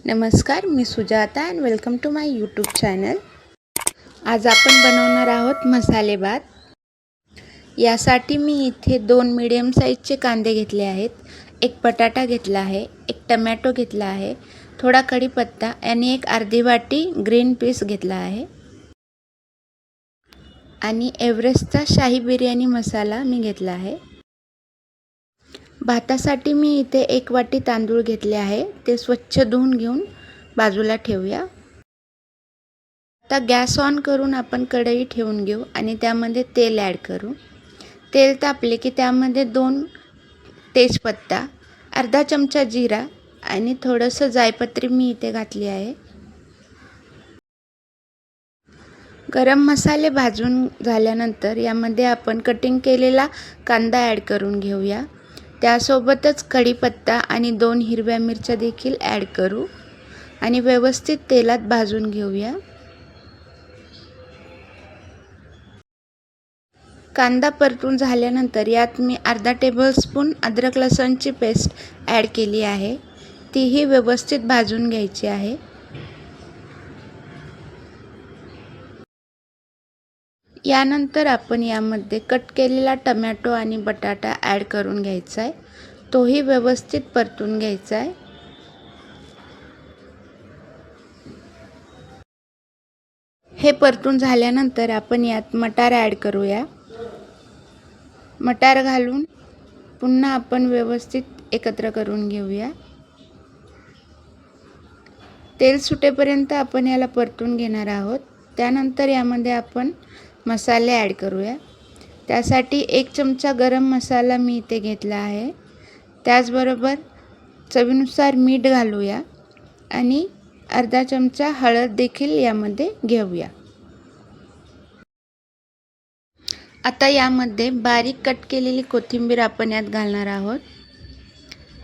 नमस्कार, मी Sujata and welcome to my YouTube channel. आज आपण बनवणार आहोत मसाले भात. यासाठी मी इथे 2 मीडियम साईजचे कांदे घेतले आहेत, एक बटाटा घेतला आहे, एक टमॅटो घेतला आहे, थोडा कढीपत्ता आणि एक अर्धी वाटी ग्रीन पीस घेतला आहे आणि एव्हरेस्टचा शाही बिर्याणी मसाला मी घेतला आहे. भातासाठी मी इथे 1 वाटी तांदूळ घेतले आहे. ते स्वच्छ धुवून घेऊन बाजूला ठेवूया. आता गॅस ऑन करून आपण कढई ठेवून घेऊ आणि त्यामध्ये तेल ॲड करू. तेल तापले की त्यामध्ये 2 तेजपत्ता, अर्धा चमचा जिरा आणि थोडंसं जायपत्री मी इथे घातली आहे. गरम मसाले भाजून झाल्यानंतर यामध्ये आपण कटिंग केलेला कांदा ॲड करून घेऊया. त्यासोबतच कढीपत्ता आणि 2 हिरव्या मिरच्या देखील ॲड करू आणि व्यवस्थित तेलात भाजून घेऊया. कांदा परतून झाल्यानंतर यात मी अर्धा टेबलस्पून अद्रक लसूणची पेस्ट ॲड केली आहे. तीही व्यवस्थित भाजून घ्यायची आहे. यानंतर आपण यामध्ये कट केलेला टमॅटो आणि बटाटा ॲड करून घ्यायचा आहे. तोही व्यवस्थित परतून घ्यायचा आहे. हे परतून झाल्यानंतर आपण यात मटार ॲड करूया. मटार घालून पुन्हा आपण व्यवस्थित एकत्र करून घेऊया. तेल सुटेपर्यंत आपण याला परतून घेणार आहोत. त्यानंतर यामध्ये आपण मसाले ॲड करूया. त्यासाठी 1 चमचा गरम मसाला मी इथे घेतला आहे. त्याचबरोबर चवीनुसार मीठ घालूया आणि अर्धा चमचा हळद देखील यामध्ये घेऊया. आता यामध्ये बारीक कट केलेली कोथिंबीर आपण यात घालणार आहोत.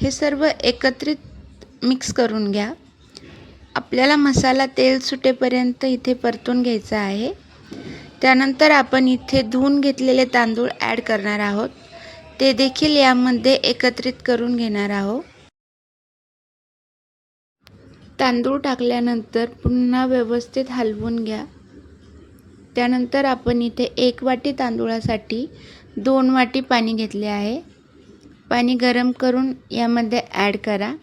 हे सर्व एकत्रित मिक्स करून घ्या. आपल्याला मसाला तेल सुटेपर्यंत इथे परतून घ्यायचा आहे. त्यानंतर आपण इथे धुवून घेतलेले तांदूळ ॲड करणार आहोत. ते देखील यामध्ये एकत्रित करून घेणार आहोत. तांदूळ टाकल्यानंतर पुन्हा व्यवस्थित हलवून घ्या. त्यानंतर आपण इथे 1 वाटी तांदूळासाठी 2 वाटी पाणी घेतले आहे. पाणी गरम करून यामध्ये ॲड करा.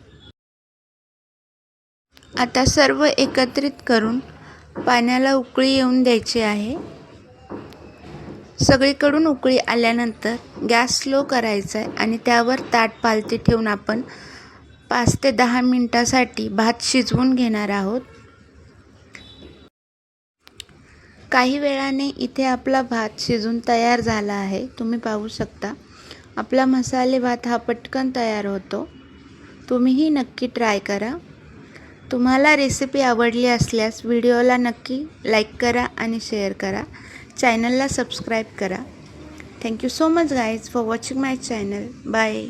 आता सर्व एकत्रित करून पाण्याला उकळी येऊन द्यायची आहे. सगळीकडून उकळी आल्यानंतर गॅस स्लो करायचा आहे आणि त्यावर ताट पालती ठेवून आपण 5 ते 10 मिनिटासाठी भात शिजवून घेणार आहोत. काही वेळाने इथे आपला भात शिजून तयार झाला आहे. तुम्ही पाहू शकता आपला मसाले भात हा पटकन तयार होतो. तुम्हीही नक्की ट्राय करा. तुम्हाला रेसिपी आवडली असल्यास व्हिडिओला नक्की लाईक करा आणि शेअर करा. चॅनलला सबस्क्राईब करा. Thank you so much guys for watching my channel. Bye.